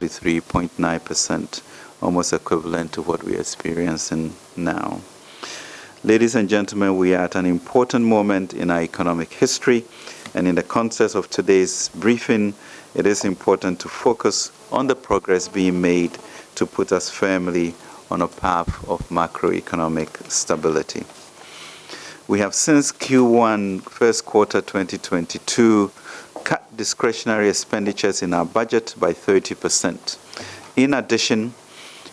roughly 3.9%, almost equivalent to what we're experiencing now. Ladies and gentlemen, we are at an important moment in our economic history, and in the context of today's briefing, it is important to focus on the progress being made to put us firmly on a path of macroeconomic stability. We have since Q1, first quarter 2022, cut discretionary expenditures in our budget by 30%. In addition,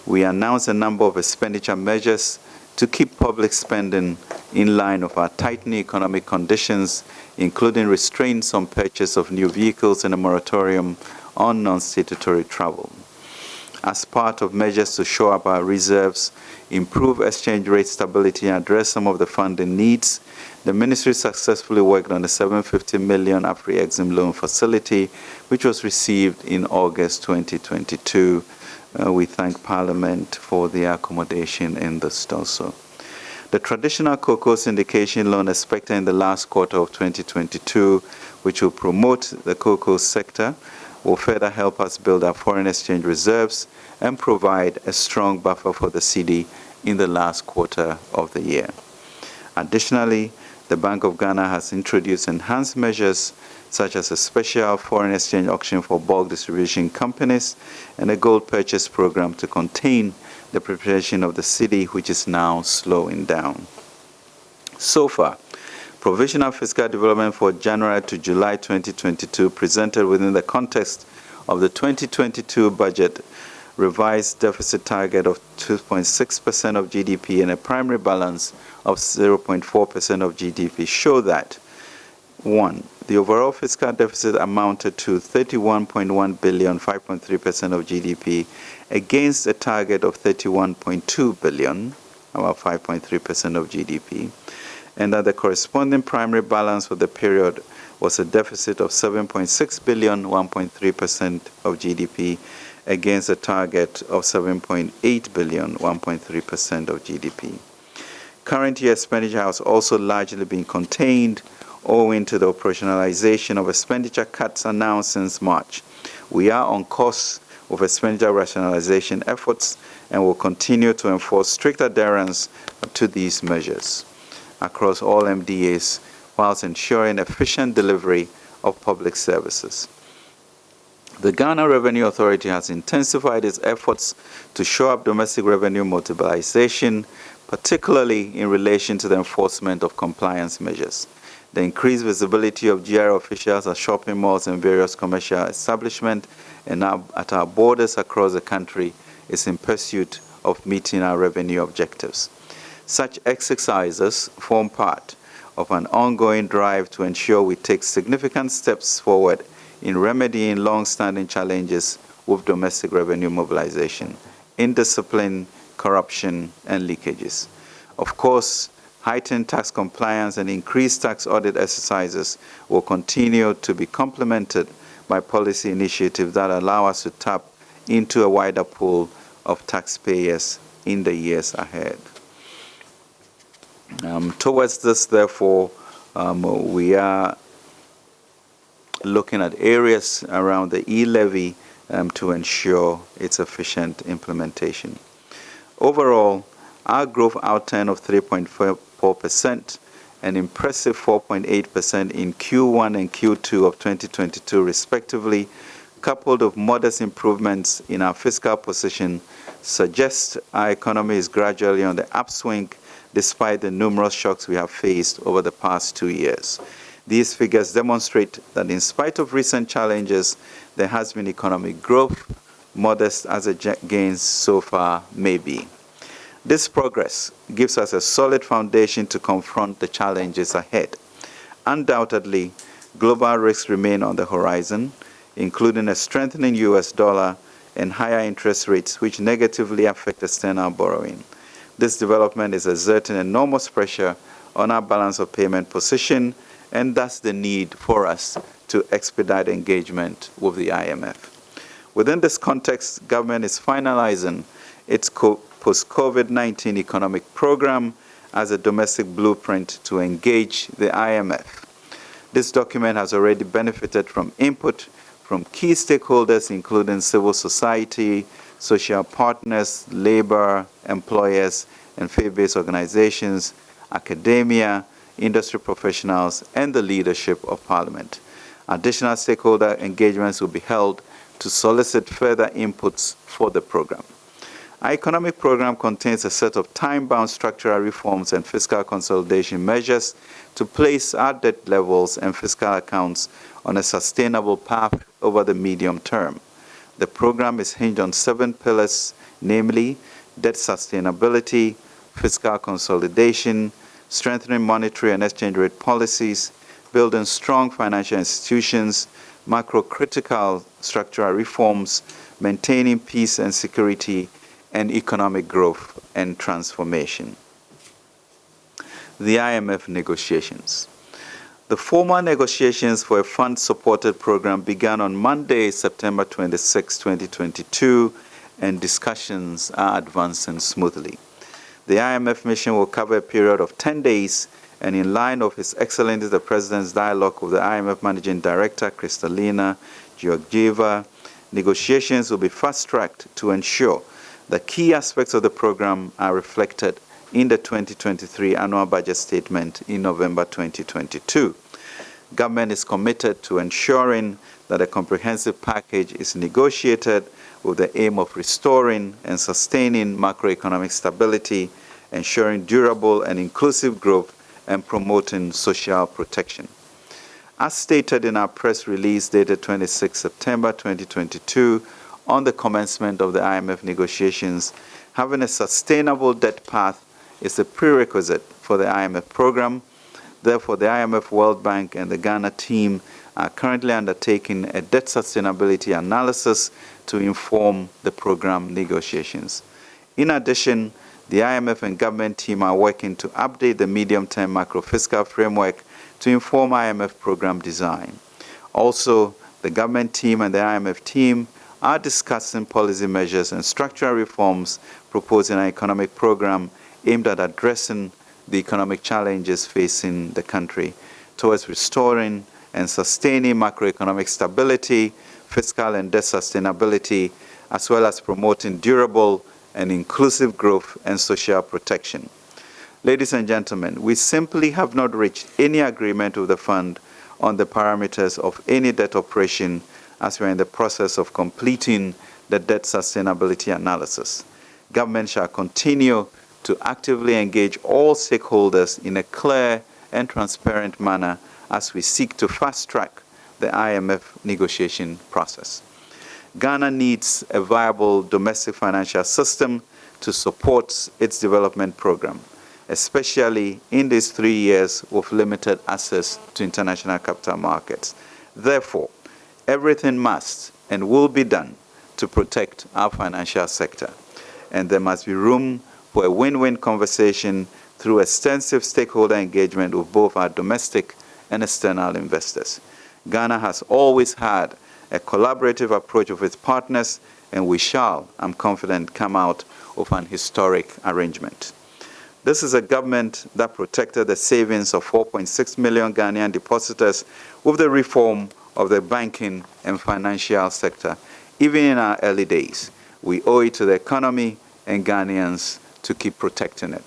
we announced a number of expenditure measures to keep public spending in line with our tightening economic conditions, including restraints on purchase of new vehicles and a moratorium on non-statutory travel. As part of measures to shore up our reserves, improve exchange rate stability, and address some of the funding needs, the Ministry successfully worked on the $750 million Afri-Exim loan facility, which was received in August 2022. We thank Parliament for the accommodation in this also. The traditional cocoa syndication loan expected in the last quarter of 2022, which will promote the cocoa sector, will further help us build our foreign exchange reserves and provide a strong buffer for the cedi in the last quarter of the year. Additionally, the Bank of Ghana has introduced enhanced measures such as a special foreign exchange auction for bulk distribution companies and a gold purchase program to contain the depreciation of the cedi, which is now slowing down. So far, provisional fiscal development for January to July 2022 presented within the context of the 2022 budget revised deficit target of 2.6% of GDP and a primary balance of 0.4% of GDP show that 1. The overall fiscal deficit amounted to 31.1 billion, 5.3% of GDP, against a target of 31.2 billion, about 5.3% of GDP, and that the corresponding primary balance for the period was a deficit of 7.6 billion, 1.3% of GDP, against a target of 7.8 billion, 1.3% of GDP. Current year expenditure has also largely been contained owing to the operationalization of expenditure cuts announced since March. We are on course with expenditure rationalization efforts and will continue to enforce strict adherence to these measures across all MDAs whilst ensuring efficient delivery of public services. The Ghana Revenue Authority has intensified its efforts to shore up domestic revenue mobilization, particularly in relation to the enforcement of compliance measures. The increased visibility of GR officials at shopping malls and various commercial establishments and at our borders across the country is in pursuit of meeting our revenue objectives. Such exercises form part of an ongoing drive to ensure we take significant steps forward in remedying long-standing challenges with domestic revenue mobilization, indiscipline, corruption, and leakages. Of course, heightened tax compliance and increased tax audit exercises will continue to be complemented by policy initiatives that allow us to tap into a wider pool of taxpayers in the years ahead. Towards this, therefore, we are looking at areas around the e-levy to ensure its efficient implementation. Overall, our growth outturn of 3.4%, an impressive 4.8% in Q1 and Q2 of 2022 respectively, coupled with modest improvements in our fiscal position, suggests our economy is gradually on the upswing despite the numerous shocks we have faced over the past 2 years. These figures demonstrate that in spite of recent challenges, there has been economic growth, modest as the gains so far may be. This progress gives us a solid foundation to confront the challenges ahead. Undoubtedly, global risks remain on the horizon, including a strengthening US dollar and higher interest rates, which negatively affect external borrowing. This development is exerting enormous pressure on our balance of payment position, and thus the need for us to expedite engagement with the IMF. Within this context, government is finalizing its post-COVID-19 economic program as a domestic blueprint to engage the IMF. This document has already benefited from input from key stakeholders including civil society, social partners, labor, employers, and faith-based organizations, academia, industry professionals, and the leadership of Parliament. Additional stakeholder engagements will be held to solicit further inputs for the program. Our economic program contains a set of time-bound structural reforms and fiscal consolidation measures to place our debt levels and fiscal accounts on a sustainable path over the medium term. The program is hinged on 7 pillars, namely debt sustainability, fiscal consolidation, strengthening monetary and exchange rate policies, building strong financial institutions, macro-critical structural reforms, maintaining peace and security, and economic growth and transformation. The IMF negotiations. The formal negotiations for a fund-supported program began on Monday, September 26, 2022, and discussions are advancing smoothly. The IMF mission will cover a period of 10 days, and in line with His Excellency the President's dialogue with the IMF Managing Director, Kristalina Georgieva, negotiations will be fast-tracked to ensure the key aspects of the program are reflected in the 2023 annual budget statement in November 2022. Government is committed to ensuring that a comprehensive package is negotiated with the aim of restoring and sustaining macroeconomic stability, ensuring durable and inclusive growth, and promoting social protection. As stated in our press release dated 26 September 2022, on the commencement of the IMF negotiations, having a sustainable debt path is a prerequisite for the IMF program. Therefore, the IMF, World Bank, and the Ghana team are currently undertaking a debt sustainability analysis to inform the program negotiations. In addition, the IMF and government team are working to update the medium-term macro-fiscal framework to inform IMF program design. Also, the government team and the IMF team are discussing policy measures and structural reforms proposed in our economic program aimed at addressing the economic challenges facing the country towards restoring and sustaining macroeconomic stability, fiscal and debt sustainability, as well as promoting durable and inclusive growth and social protection. Ladies and gentlemen, we simply have not reached any agreement with the fund on the parameters of any debt operation as we are in the process of completing the debt sustainability analysis. Government shall continue to actively engage all stakeholders in a clear and transparent manner as we seek to fast-track the IMF negotiation process. Ghana needs a viable domestic financial system to support its development program, especially in these 3 years with limited access to international capital markets. Therefore, everything must and will be done to protect our financial sector, and there must be room for a win-win conversation through extensive stakeholder engagement with both our domestic and external investors. Ghana has always had a collaborative approach with its partners, and we shall, I'm confident, come out of an historic arrangement. This is a government that protected the savings of 4.6 million Ghanaian depositors with the reform of the banking and financial sector. Even in our early days, we owe it to the economy and Ghanaians to keep protecting it.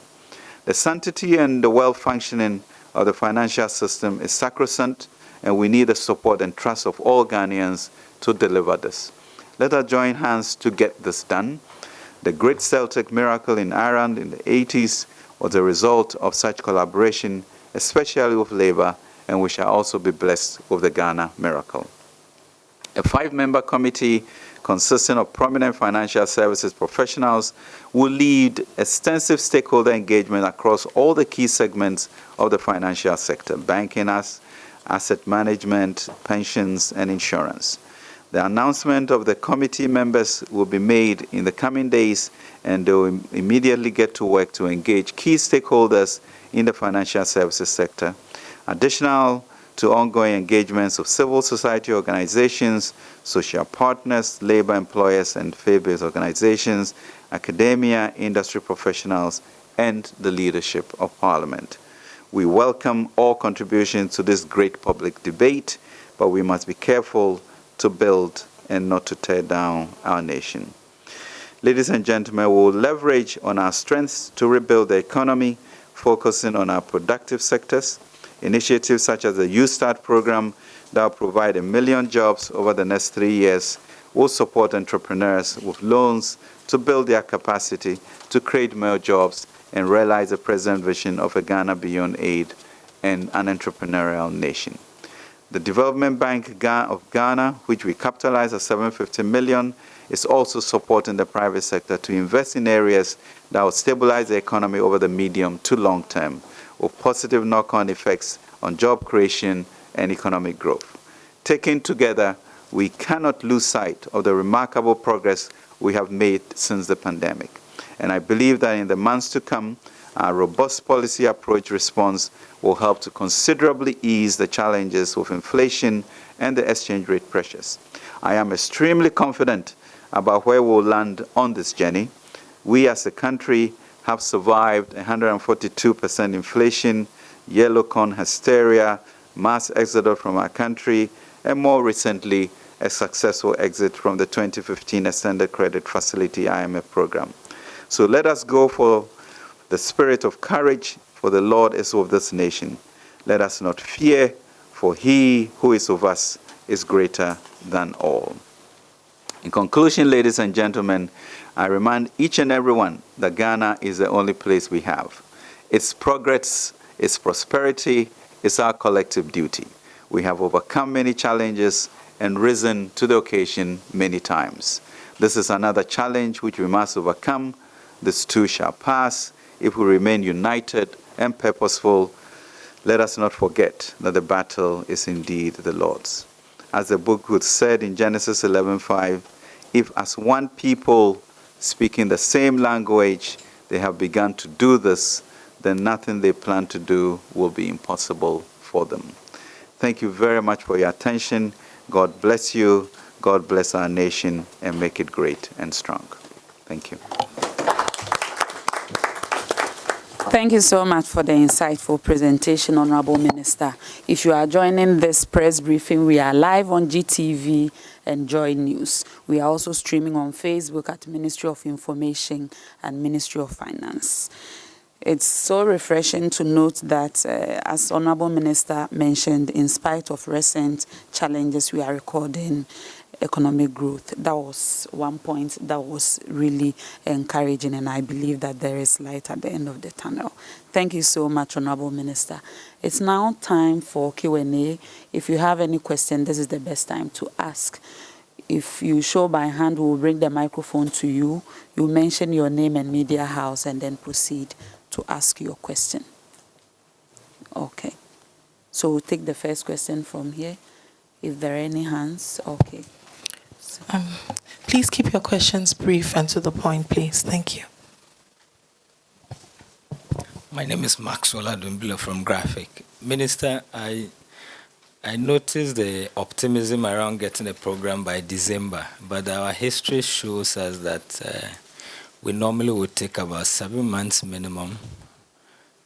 The sanctity and the well-functioning of the financial system is sacrosanct, and we need the support and trust of all Ghanaians to deliver this. Let us join hands to get this done. The Great Celtic Miracle in Ireland in the 80s was a result of such collaboration, especially with Labour, and we shall also be blessed with the Ghana Miracle. A 5-member committee consisting of prominent financial services professionals will lead extensive stakeholder engagement across all the key segments of the financial sector: banking, asset management, pensions, and insurance. The announcement of the committee members will be made in the coming days, and they will immediately get to work to engage key stakeholders in the financial services sector. Additional to ongoing engagements of civil society organizations, social partners, labor employers and faith-based organizations, academia, industry professionals, and the leadership of Parliament. We welcome all contributions to this great public debate, but we must be careful to build and not to tear down our nation. Ladies and gentlemen, we will leverage on our strengths to rebuild the economy, focusing on our productive sectors. Initiatives such as the Youth Start program that will provide 1 million jobs over the next 3 years will support entrepreneurs with loans to build their capacity to create more jobs and realize the present vision of a Ghana beyond aid and an entrepreneurial nation. The Development Bank of Ghana, which we capitalize at $750 million, is also supporting the private sector to invest in areas that will stabilize the economy over the medium to long term, with positive knock-on effects on job creation and economic growth. Taken together, we cannot lose sight of the remarkable progress we have made since the pandemic. And I believe that in the months to come, our robust policy approach response will help to considerably ease the challenges with inflation and the exchange rate pressures. I am extremely confident about where we'll land on this journey. We as a country have survived 142% inflation, yellow corn hysteria, mass exodus from our country, and more recently, a successful exit from the 2015 Extended Credit Facility IMF program. So let us go for the spirit of courage, for the Lord is with this nation. Let us not fear, for he who is of us is greater than all. In conclusion, ladies and gentlemen, I remind each and everyone that Ghana is the only place we have. Its progress, its prosperity is our collective duty. We have overcome many challenges and risen to the occasion many times. This is another challenge which we must overcome. This too shall pass if we remain united and purposeful. Let us not forget that the battle is indeed the Lord's. As the book would said in Genesis 11:5, if as one people speaking the same language they have begun to do this, then nothing they plan to do will be impossible for them. Thank you very much for your attention. God bless you. God bless our nation and make it great and strong. Thank you. Thank you so much for the insightful presentation, Honorable Minister. If you are joining this press briefing, we are live on GTV and JoyNews. We are also streaming on Facebook at Ministry of Information and Ministry of Finance. It's so refreshing to note that, as Honorable Minister mentioned, in spite of recent challenges, we are recording economic growth. That was one point that was really encouraging, and I believe that there is light at the end of the tunnel. Thank you so much, Honorable Minister. It's now time for Q&A. If you have any question, this is the best time to ask. If you show by hand, we'll bring the microphone to you. You mention your name and media house and then proceed to ask your question. Okay. So we'll take the first question from here. If there are any hands, okay. Please keep your questions brief and to the point, please. Thank you. My name is Maxwell Adumbila from Graphic. Minister, I noticed the optimism around getting a program by December, but our history shows us that we normally would take about 7 months minimum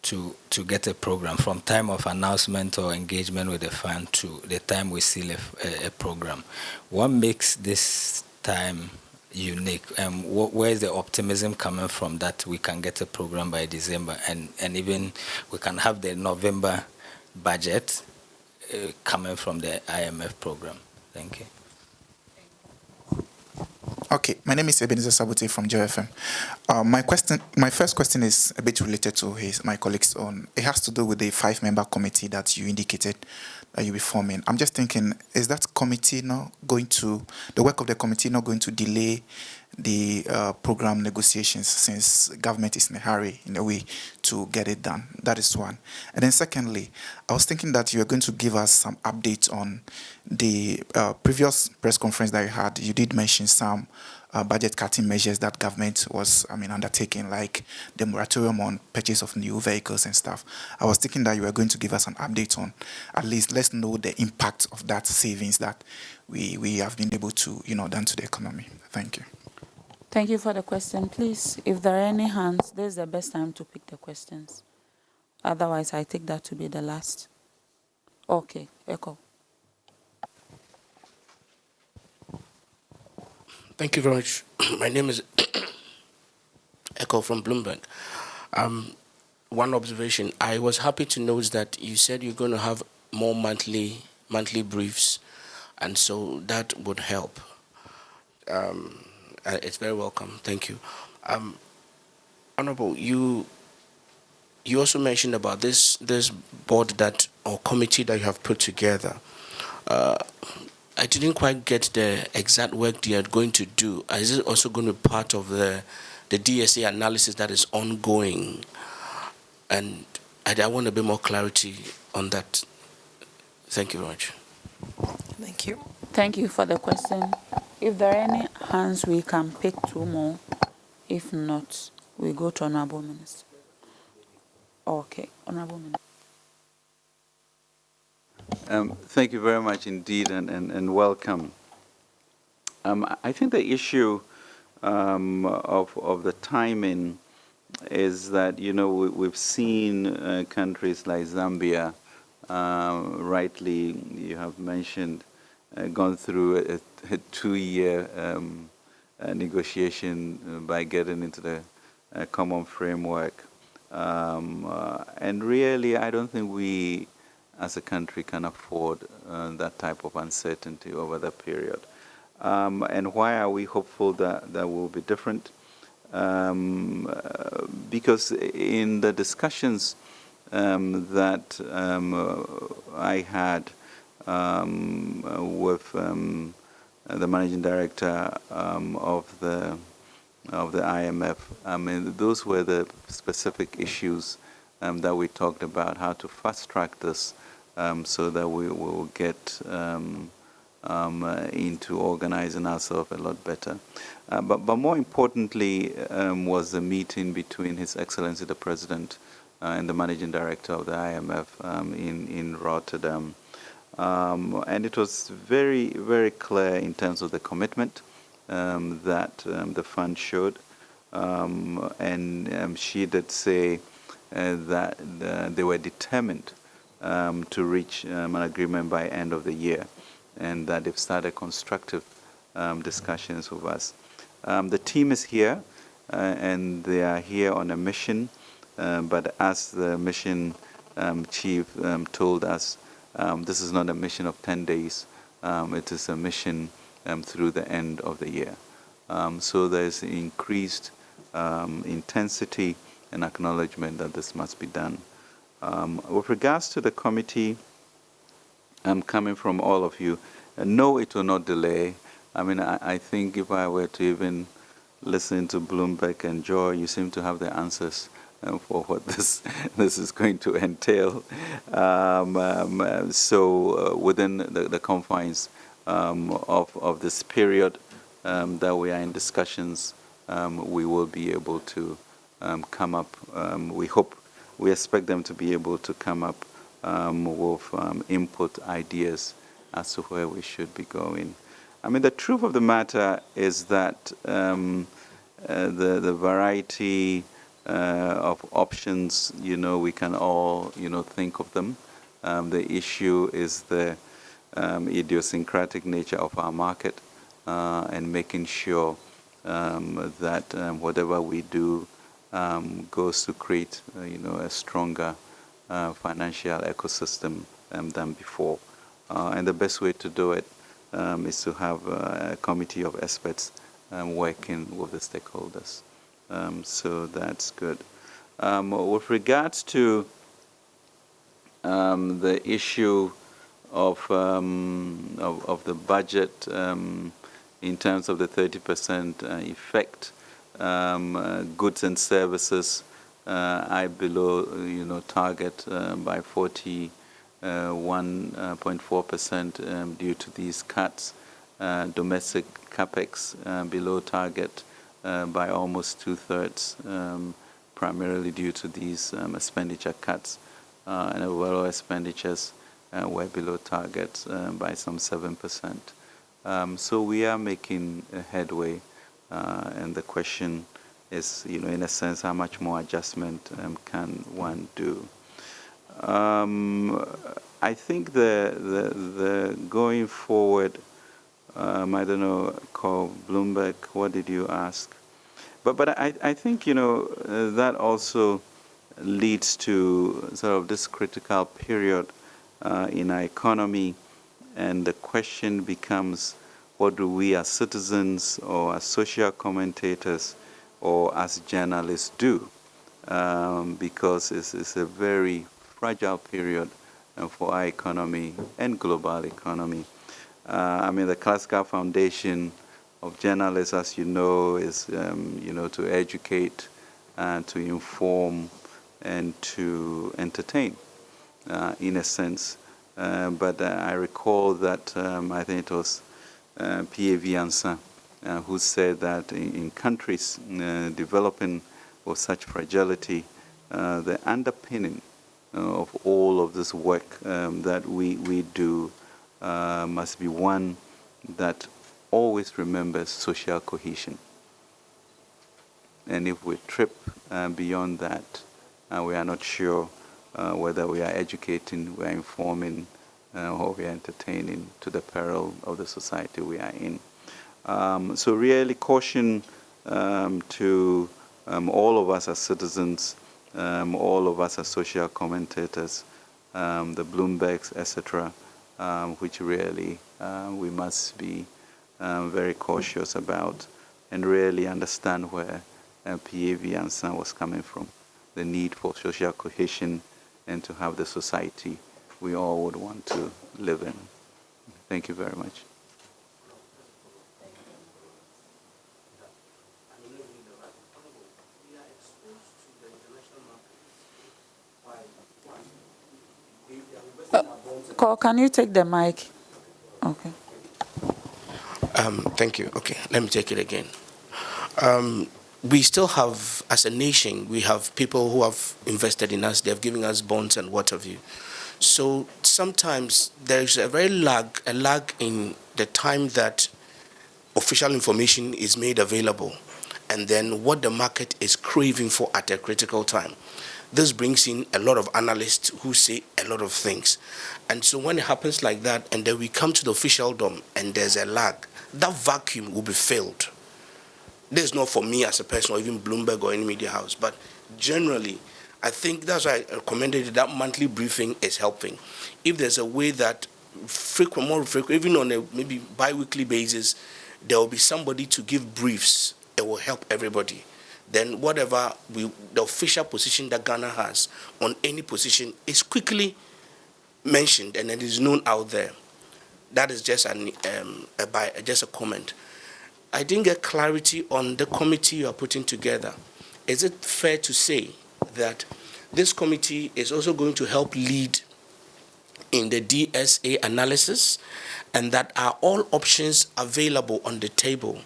to get a program, from time of announcement or engagement with the fund to the time we seal a program. What makes this time unique, and where is the optimism coming from that we can get a program by December, and even we can have the November budget coming from the IMF program? Thank you. Okay, my name is Ebenezer Sabote from Joy FM. My first question is a bit related to my colleague's own. It has to do with the 5-member committee that you indicated that you'll be forming. I'm just thinking, is that committee not going to, the work of the committee not going to delay the program negotiations, since government is in a hurry, in a way, to get it done? That is one. And then secondly, I was thinking that you were going to give us some updates on the previous press conference that you had. You did mention some budget cutting measures that government was, undertaking, like the moratorium on purchase of new vehicles and stuff. I was thinking that you were going to give us an update on, at least let's know the impact of that savings that we have been able to, done to the economy. Thank you. Thank you for the question. Please, if there are any hands, this is the best time to pick the questions. Otherwise, I take that to be the last. Okay, Echo. Thank you very much. My name is Echo from Bloomberg. One observation. I was happy to note that you said you're going to have more monthly briefs, and so that would help. It's very welcome. Thank you. Honorable, you also mentioned about this board that or committee that you have put together. I didn't quite get the exact work they are going to do. Is it also going to be part of the DSA analysis that is ongoing? And I want a bit more clarity on that. Thank you very much. Thank you. Thank you for the question. If there are any hands, we can pick two more. If not, we go to Honorable Minister. Okay, Honorable Minister. Thank you very much indeed, and welcome. I think the issue of the timing is that, you know, we've seen countries like Zambia, rightly you have mentioned, gone through a 2-year negotiation by getting into the common framework. And really, I don't think we as a country can afford that type of uncertainty over the period. And why are we hopeful that that will be different? Because in the discussions that I had with the managing director of the IMF, I mean, those were the specific issues that we talked about, how to fast track this so that we will get into organizing ourselves a lot better. But more importantly was the meeting between His Excellency the President and the Managing Director of the IMF in Rotterdam. And it was very, very clear in terms of the commitment that the fund showed. And she did say that they were determined to reach an agreement by end of the year, and that they've started constructive discussions with us. The team is here, and they are here on a mission, but as the mission chief told us, this is not a mission of 10 days, it is a mission through the end of the year. So there's increased intensity and acknowledgement that this must be done. With regards to the committee, coming from all of you, no, it will not delay. I mean, I think if I were to even listen to Bloomberg and Joy, you seem to have the answers for what this is going to entail. So within the confines of this period that we are in discussions, we will be able to come up. We expect them to be able to come up with input ideas as to where we should be going. I mean, the truth of the matter is that the variety of options, you know, we can all, you know, think of them. The issue is the idiosyncratic nature of our market and making sure that whatever we do goes to create, you know, a stronger financial ecosystem than before. And the best way to do it is to have a committee of experts working with the stakeholders. So that's good. With regards to the issue of the budget in terms of the 30% effect, goods and services are below, you know, target by 41.4% due to these cuts. Domestic capex below target by almost 2/3, primarily due to these expenditure cuts, and overall expenditures were below target by some 7%. So we are making a headway, and the question is, you know, in a sense, how much more adjustment can one do? I think the going forward I don't know, call Bloomberg, what did you ask? But I think, that also leads to sort of this critical period in our economy, and the question becomes, what do we as citizens or as social commentators or as journalists do? Because it's a very fragile period for our economy and global economy. The classical foundation of journalists, as you know, is, to educate, to inform, and to entertain, in a sense. But I recall that I think it was P.A.V. Ansah who said that in countries developing with such fragility, the underpinning of all of this work that we do must be one that always remembers social cohesion. And if we trip beyond that, we are not sure whether we are educating, we are informing, or we are entertaining to the peril of the society we are in. So really caution to all of us as citizens, all of us as social commentators, the Bloombergs, etc., which really we must be very cautious about and really understand where P.A.V. Ansah was coming from, the need for social cohesion and to have the society we all would want to live in. Thank you very much. Call, can you take the mic? Okay. Thank you. Okay, let me take it again. We still have, as a nation, we have people who have invested in us. They have given us bonds and what have you. So sometimes there's a lag in the time that official information is made available, and then what the market is craving for at a critical time. This brings in a lot of analysts who say a lot of things. And so when it happens like that, and then we come to the officialdom and there's a lag, that vacuum will be filled. This is not for me as a person or even Bloomberg or any media house, but generally, I think that's why I recommended that monthly briefing is helping. If there's a way that more frequent, even on a maybe bi-weekly basis, there will be somebody to give briefs, it will help everybody. Then whatever the official position that Ghana has on any position is quickly mentioned and it is known out there. That is just just a comment. I didn't get clarity on the committee you are putting together. Is it fair to say that this committee is also going to help lead in the DSA analysis, and that are all options available on the table,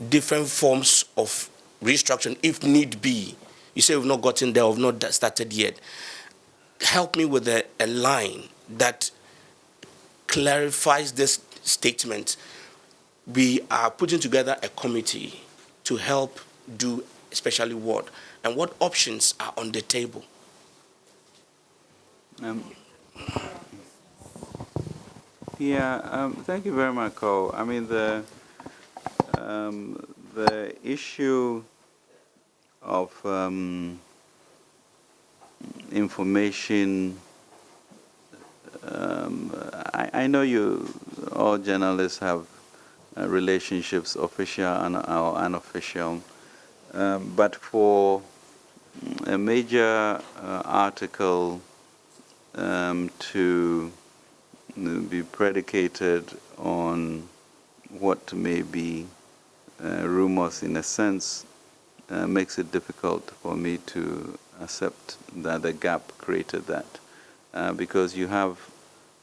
different forms of restructuring if need be? You say we've not gotten there, we've not started yet. Help me with a line that clarifies this statement. We are putting together a committee to help do especially what, and what options are on the table. Thank you very much, Cole. I mean, the issue of information, I know all journalists have relationships, official and unofficial, but for a major article to be predicated on what may be rumors, in a sense, makes it difficult for me to accept that the gap created that, because you have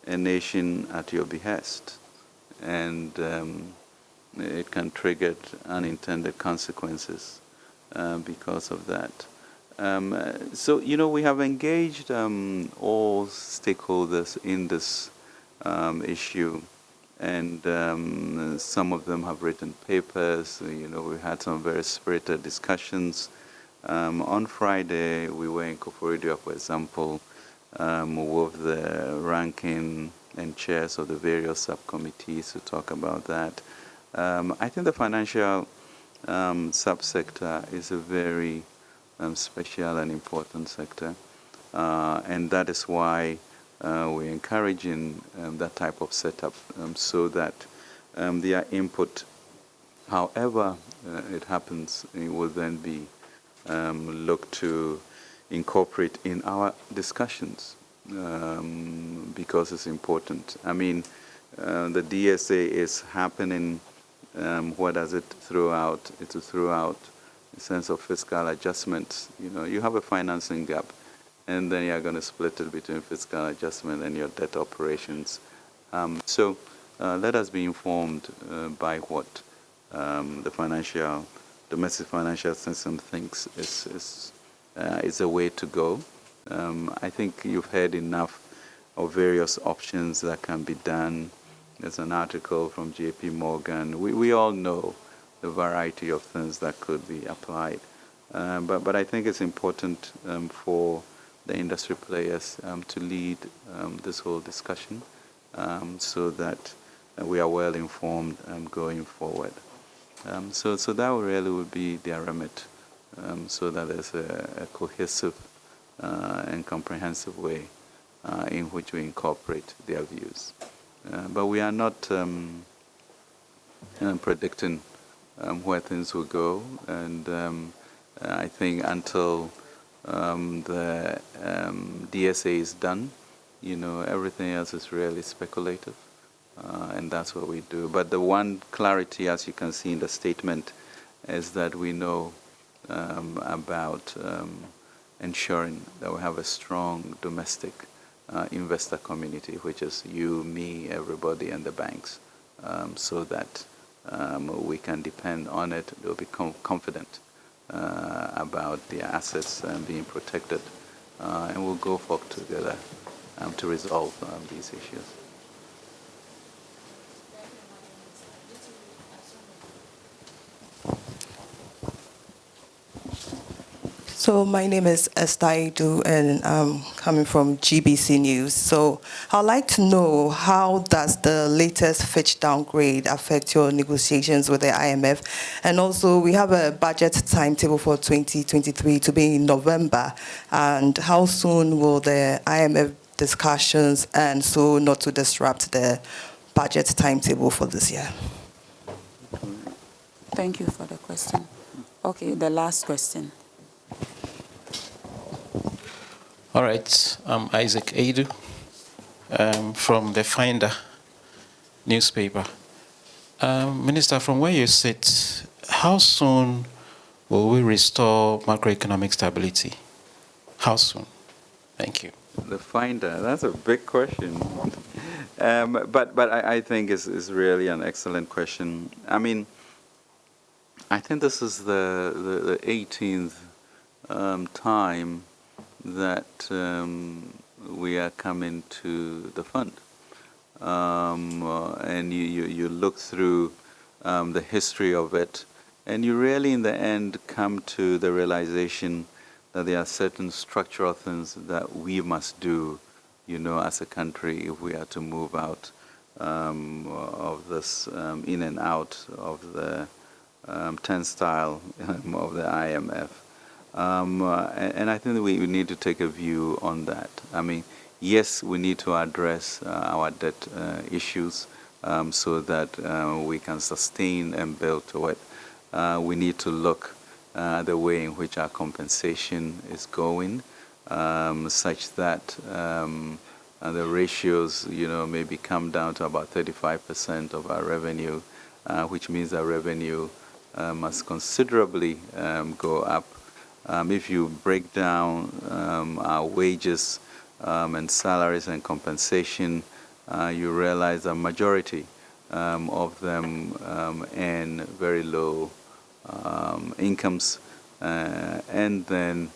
a nation at your behest, and it can trigger unintended consequences because of that. So, we have engaged all stakeholders in this issue, and some of them have written papers. We had some very spirited discussions. On Friday, we were in Koforidua, for example, with the ranking and chairs of the various subcommittees to talk about that. I think the financial subsector is a very special and important sector, and that is why we're encouraging that type of setup so that their input, however it happens, it will then be looked to incorporate in our discussions because it's important. I mean, the DSA is happening, what does it throw out? It will throw out a sense of fiscal adjustments. You know, you have a financing gap, and then you're going to split it between fiscal adjustment and your debt operations. So let us be informed by what the domestic financial system thinks is a way to go. I think you've heard enough of various options that can be done. There's an article from J.P. Morgan. We all know the variety of things that could be applied. But I think it's important for the industry players to lead this whole discussion so that we are well informed going forward. So that really would be their remit, so that there's a cohesive and comprehensive way in which we incorporate their views. But we are not predicting where things will go, and I think until the DSA is done, you know, everything else is really speculative, and that's what we do. But the one clarity, as you can see in the statement, is that we know about ensuring that we have a strong domestic investor community, which is you, me, everybody, and the banks, so that we can depend on it. They'll be confident about their assets being protected, and we'll go forward together to resolve these issues. So my name is Esther Idu, and I'm coming from GBC News. So I'd like to know, how does the latest Fitch downgrade affect your negotiations with the IMF? And also, we have a budget timetable for 2023 to be in November. And how soon will the IMF discussions end so not to disrupt the budget timetable for this year? Thank you for the question. Okay, the last question. All right, I'm Isaac Adu from the Finder newspaper. Minister, from where you sit, how soon will we restore macroeconomic stability? How soon? Thank you. The Finder, that's a big question. But I think it's really an excellent question. I mean, I think this is the 18th time that we are coming to the fund. And you look through the history of it, and you really in the end come to the realization that there are certain structural things that we must do, you know, as a country, if we are to move out of this in and out of the turnstile of the IMF. And I think we need to take a view on that. I mean, yes, we need to address our debt issues so that we can sustain and build to it. We need to look at the way in which our compensation is going, such that the ratios, you know, maybe come down to about 35% of our revenue, which means our revenue must considerably go up. If you break down our wages and salaries and compensation, you realize a majority of them earn very low incomes, and then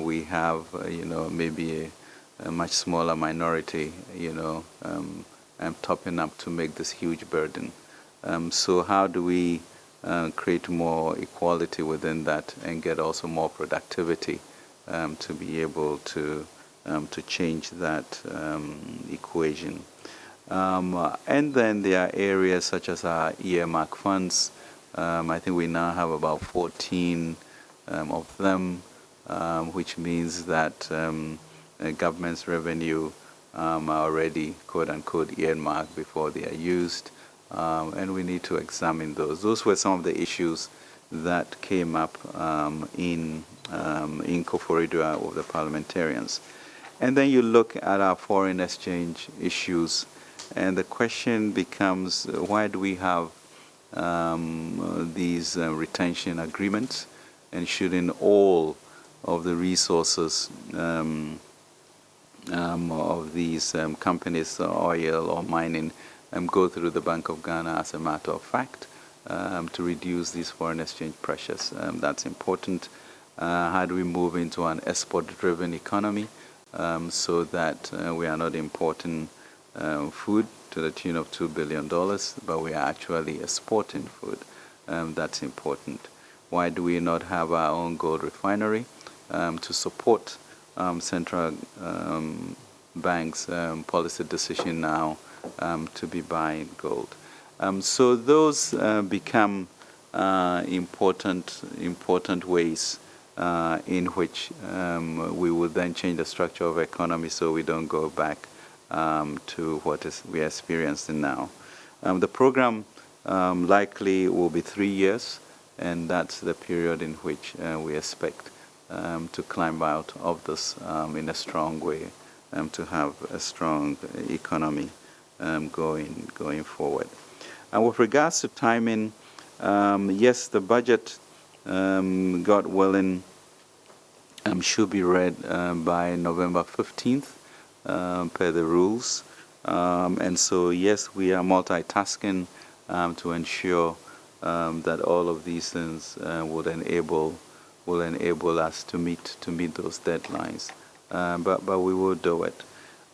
we have, you know, maybe a much smaller minority, you know, topping up to make this huge burden. So how do we create more equality within that and get also more productivity to be able to change that equation? And then there are areas such as our earmark funds. I think we now have about 14 of them, which means that government's revenue are already, quote unquote, earmarked before they are used. And we need to examine those. Those were some of the issues that came up in Koforidua of the parliamentarians. And then you look at our foreign exchange issues, and the question becomes, why do we have these retention agreements, and shouldn't all of the resources of these companies, oil or mining, go through the Bank of Ghana as a matter of fact to reduce these foreign exchange pressures? That's important. How do we move into an export-driven economy so that we are not importing food to the tune of $2 billion, but we are actually exporting food? That's important. Why do we not have our own gold refinery to support central bank's policy decision now to be buying gold? So those become important ways in which we will then change the structure of economy so we don't go back to what we are experiencing now. The program likely will be 3 years, and that's the period in which we expect to climb out of this in a strong way, to have a strong economy going forward. And with regards to timing, yes, the budget, God willing, should be read by November 15th per the rules. And so, yes, we are multitasking to ensure that all of these things will enable us to meet those deadlines. But we will do it.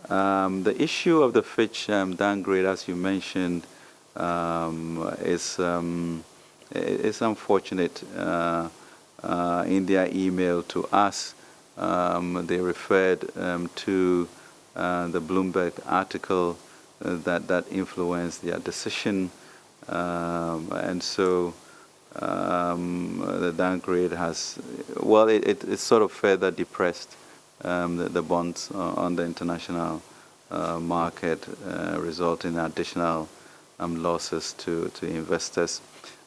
The issue of the Fitch downgrade, as you mentioned, is unfortunate. In their email to us, they referred to the Bloomberg article that influenced their decision, and so the downgrade has, well, it sort of further depressed the bonds on the international market, resulting in additional losses to investors.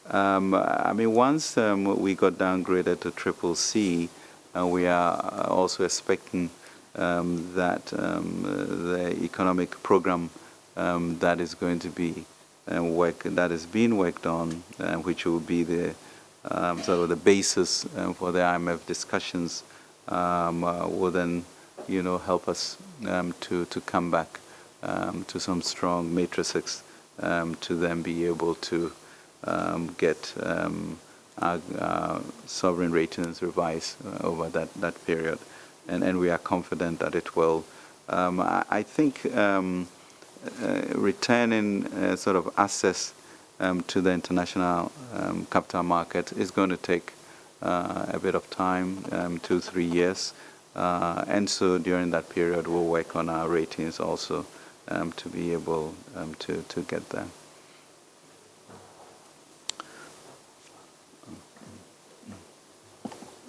I mean, once we got downgraded to CCC, we are also expecting that the economic program that is going to be that is being worked on, which will be the sort of the basis for the IMF discussions, will then, help us to come back to some strong matrices to then be able to get our sovereign ratings revised over that period, and we are confident that it will. I think returning sort of access to the international capital market is going to take a bit of time, 2-3 years, and so during that period we'll work on our ratings also to be able to get there.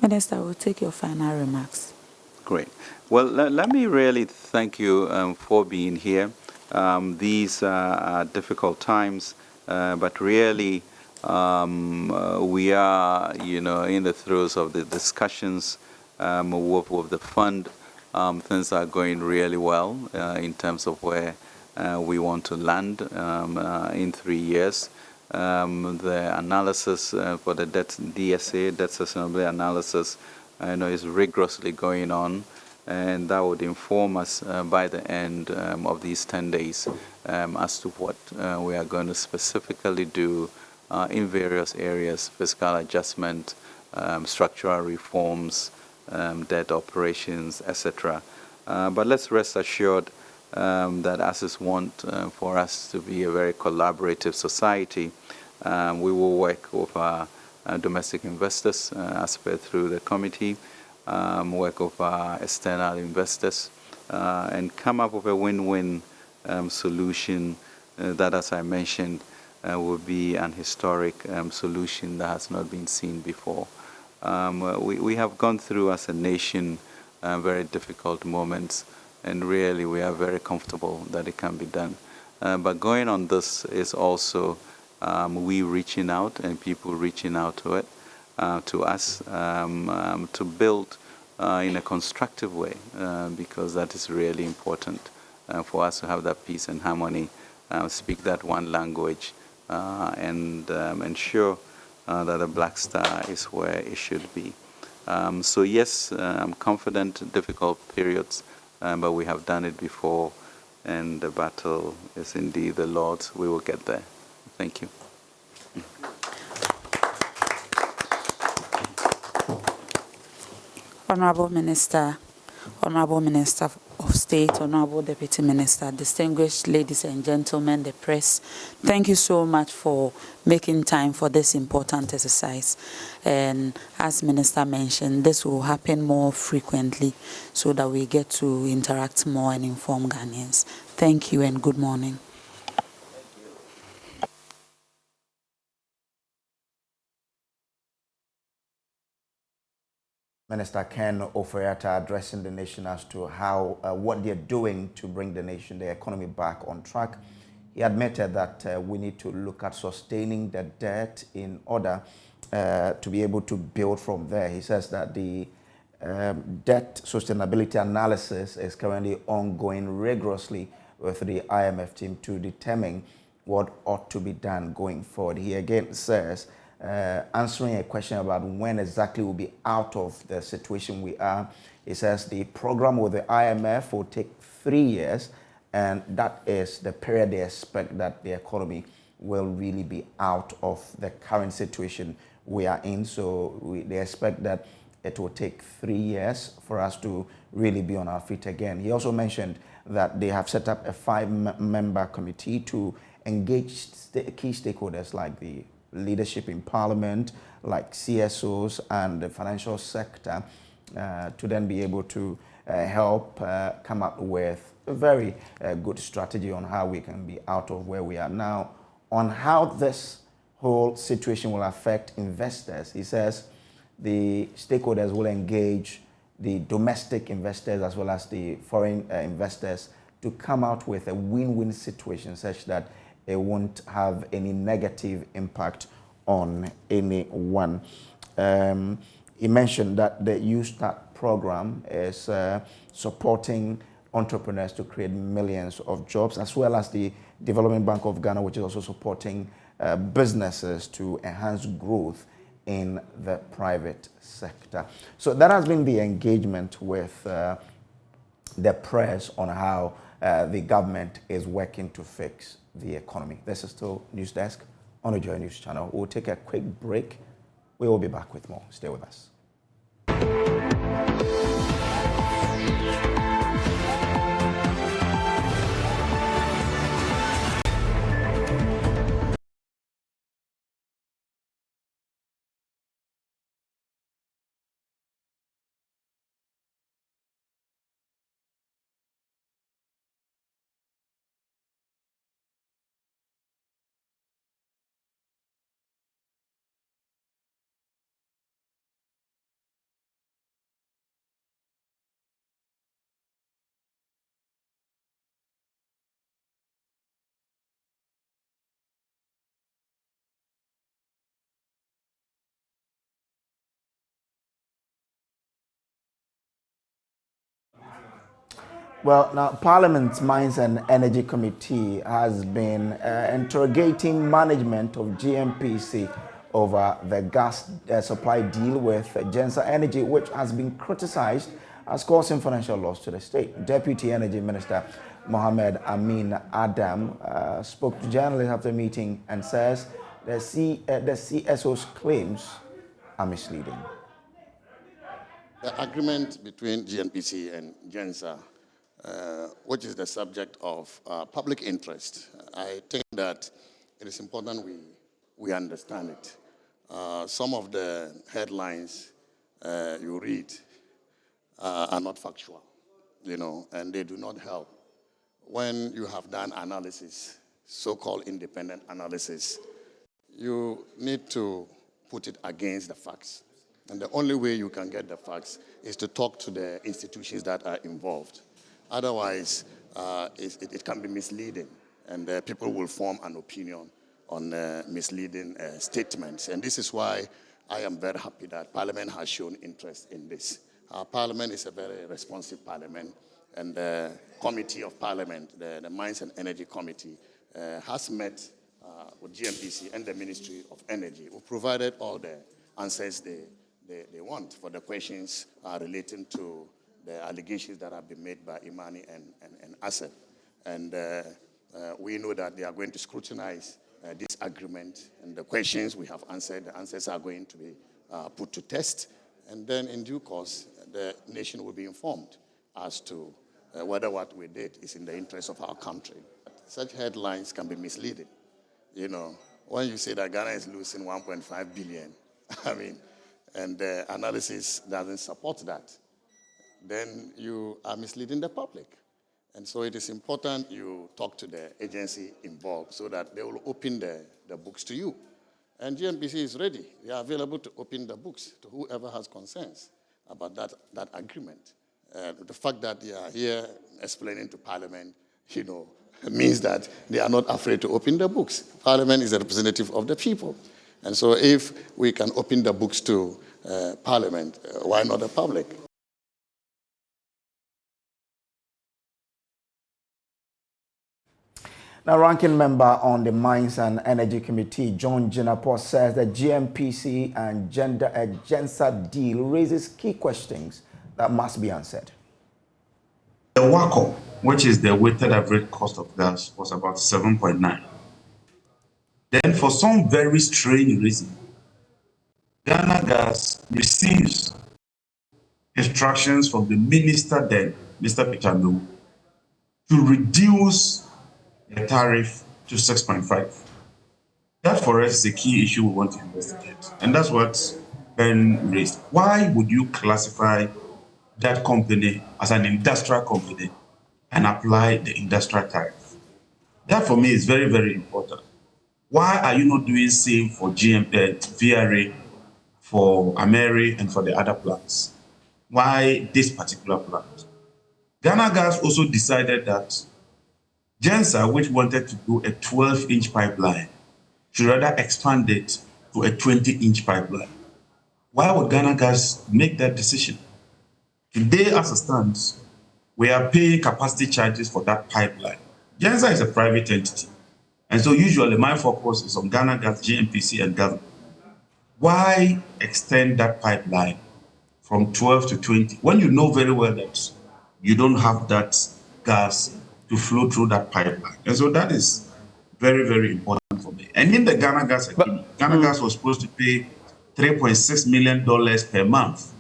Minister, we'll take your final remarks. Great. Well, let me really thank you for being here. These are difficult times, but really we are, in the throes of the discussions with the fund. Things are going really well in terms of where we want to land in 3 years. The analysis for the DSA, debt sustainability analysis, is rigorously going on, and that would inform us by the end of these 10 days as to what we are going to specifically do in various areas: fiscal adjustment, structural reforms, debt operations, etc. But let's rest assured that as is want for us to be a very collaborative society, we will work with our domestic investors as per through the committee, work with our external investors, and come up with a win-win solution that, as I mentioned, will be an historic solution that has not been seen before. We have gone through as a nation very difficult moments, and really we are very comfortable that it can be done. But going on this is also we reaching out and people reaching out to it, to us, to build in a constructive way, because that is really important for us to have that peace and harmony, speak that one language, and ensure that the Black Star is where it should be. So yes, I'm confident, difficult periods, but we have done it before, and the battle is indeed the Lord's. We will get there. Thank you. Honorable Minister of State, Honorable Deputy Minister, distinguished ladies and gentlemen, the press, thank you so much for making time for this important exercise. And as Minister mentioned, this will happen more frequently so that we get to interact more and inform Ghanaians. Thank you and good morning. Minister Ken Oforiatta addressing the nation as to how what they're doing to bring the nation, the economy back on track. He admitted that we need to look at sustaining the debt in order to be able to build from there. He says that the debt sustainability analysis is currently ongoing rigorously with the IMF team to determine what ought to be done going forward. He again says, answering a question about when exactly we'll be out of the situation we are, he says the program with the IMF will take 3 years, and that is the period they expect that the economy will really be out of the current situation we are in. So they expect that it will take 3 years for us to really be on our feet again. He also mentioned that they have set up a 5-member committee to engage key stakeholders like the leadership in Parliament, like CSOs and the financial sector, to then be able to help come up with a very good strategy on how we can be out of where we are now. On how this whole situation will affect investors, he says the stakeholders will engage the domestic investors as well as the foreign investors to come out with a win-win situation such that it won't have any negative impact on anyone. He mentioned that the You Start program is supporting entrepreneurs to create millions of jobs, as well as the Development Bank of Ghana, which is also supporting businesses to enhance growth in the private sector. So that has been the engagement with the press on how the government is working to fix the economy. This is still News Desk on the JoyNews channel. We'll take a quick break. We will be back with more. Stay with us. Well, now Parliament's Mines and Energy Committee has been interrogating management of GNPC over the gas supply deal with Genser Energy, which has been criticized as causing financial loss to the state. Deputy Energy Minister Mohammed Amin Adam spoke to journalists after the meeting and says the CSO's claims are misleading. The agreement between GNPC and Genser, which is the subject of public interest, I think that it is important we understand it. Some of the headlines you read are not factual, and they do not help when you have done analysis, so-called independent analysis, you need to put it against the facts. And the only way you can get the facts is to talk to the institutions that are involved. Otherwise, it can be misleading, and people will form an opinion on misleading statements. And this is why I am very happy that Parliament has shown interest in this. Our Parliament is a very responsive Parliament, and the Committee of Parliament, the Mines and Energy Committee, has met with GNPC and the Ministry of Energy, who provided all the answers they want for the questions relating to the allegations that have been made by Imani and Asad. And we know that they are going to scrutinize this agreement, and the questions we have answered, the answers are going to be put to test, and then in due course, the nation will be informed as to whether what we did is in the interest of our country. Such headlines can be misleading. You know, when you say that Ghana is losing 1.5 billion, I mean, and the analysis doesn't support that, then you are misleading the public. And so it is important you talk to the agency involved so that they will open the books to you. And GNPC is ready. They are available to open the books to whoever has concerns about that agreement. The fact that they are here explaining to Parliament, you know, means that they are not afraid to open the books. Parliament is a representative of the people. And so if we can open the books to Parliament, why not the public? Now, ranking member on the Mines and Energy Committee, John Jinapor, says the GNPC and Genser deal raises key questions that must be answered. The WACO, which is the weighted average cost of gas, was about 7.9. Then, for some very strange reason, Ghana Gas receives instructions from the minister then, Mr. Pichando, to reduce the tariff to 6.5. That for us is a key issue we want to investigate. And that's what Ben raised. Why would you classify that company as an industrial company and apply the industrial tariff? That for me is very, very important. Why are you not doing same for VRA, for Ameri, and for the other plants? Why this particular plant? Ghana Gas also decided that Genser, which wanted to do a 12-inch pipeline, should rather expand it to a 20-inch pipeline. Why would Ghana Gas make that decision? Today, as it stands, we are paying capacity charges for that pipeline. Genser is a private entity. And so usually my focus is on Ghana Gas, GNPC, and government. Why extend that pipeline from 12 to 20 when you know very well that you don't have that gas to flow through that pipeline? And so that is very, very important for me. And in the Ghana Gas agreement, Ghana Gas was supposed to pay $3.6 million per month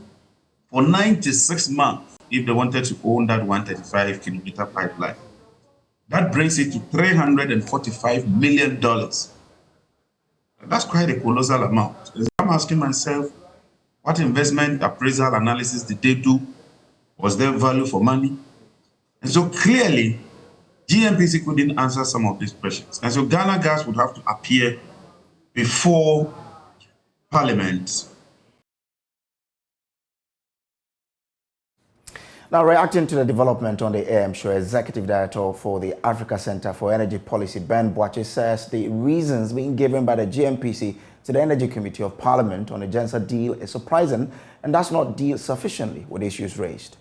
for 96 months if they wanted to own that 135-kilometer pipeline. That brings it to $345 million. That's quite a colossal amount. I'm asking myself, what investment appraisal analysis did they do? Was there value for money? And so clearly, GNPC couldn't answer some of these questions. And so Ghana Gas would have to appear before Parliament. Now, reacting to the development on the AM show, Executive Director for the Africa Center for Energy Policy, Ben Boache, says the reasons being given by the GNPC to the Energy Committee of Parliament on the Genser deal is surprising and does not deal sufficiently with issues raised.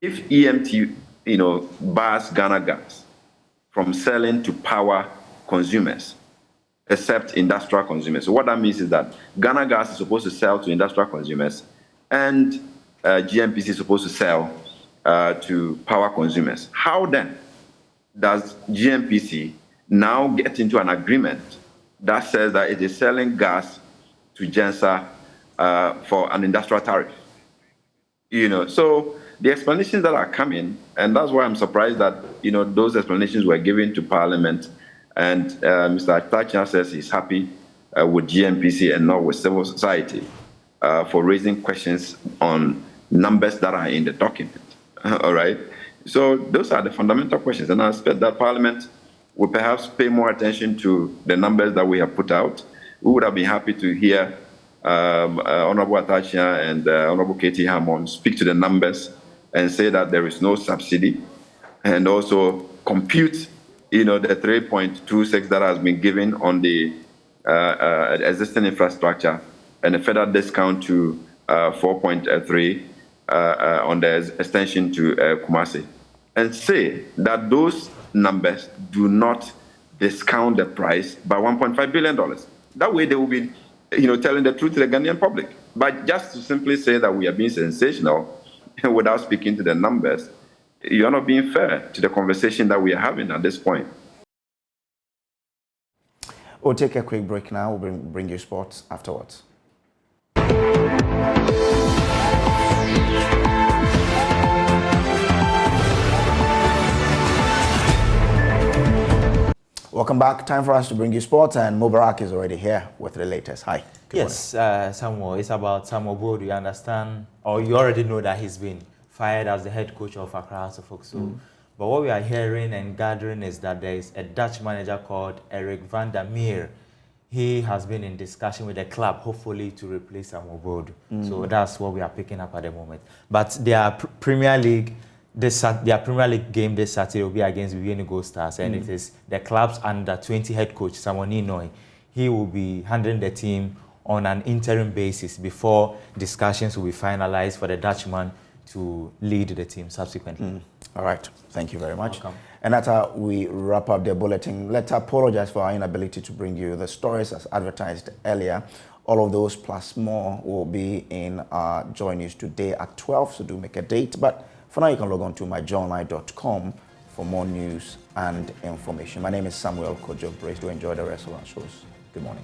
If EMT, bars Ghana Gas from selling to power consumers, except industrial consumers. So what that means is that Ghana Gas is supposed to sell to industrial consumers, and GNPC is supposed to sell to power consumers. How then does GNPC now get into an agreement that says that it is selling gas to Genser for an industrial tariff? So the explanations that are coming, and that's why I'm surprised that those explanations were given to Parliament, and Mr. Atachina says he's happy with GNPC and not with civil society for raising questions on numbers that are in the document. All right. So those are the fundamental questions, and I expect that Parliament will perhaps pay more attention to the numbers that we have put out. We would have been happy to hear Honorable Atachia and Honorable Katie Hammond speak to the numbers and say that there is no subsidy, and also compute, the 3.26 that has been given on the existing infrastructure and a further discount to 4.3 on the extension to Kumasi, and say that those numbers do not discount the price by $1.5 billion. That way they will be, telling the truth to the Ghanaian public. But just to simply say that we are being sensational without speaking to the numbers, you're not being fair to the conversation that we are having at this point. We'll take a quick break now. We'll bring you sports afterwards. Welcome back. Time for us to bring you sports, and Mubarak is already here with the latest. Hi. Yes, Samuel, it's about Samuel Bodu. You understand, or you already know that he's been fired as the head coach of Accra House of Folk. But what we are hearing and gathering is that there is a Dutch manager called Eric van der Meer. He has been in discussion with the club, hopefully to replace Samuel Bodu. So that's what we are picking up at the moment. But their Premier League game this Saturday will be against Vienna Gold Stars, and it is the club's under-20 head coach, Samuel Ninoy. He will be handling the team on an interim basis before discussions will be finalized for the Dutchman to lead the team subsequently. All right. Thank you very much. Welcome. And after we wrap up the bulletin, let's apologize for our inability to bring you the stories as advertised earlier. All of those plus more will be in our Joy News today at 12, so do make a date. But for now, you can log on to myjoyonline.com for more news and information. My name is Samuel Kojo. Do enjoy the rest of our shows. Good morning.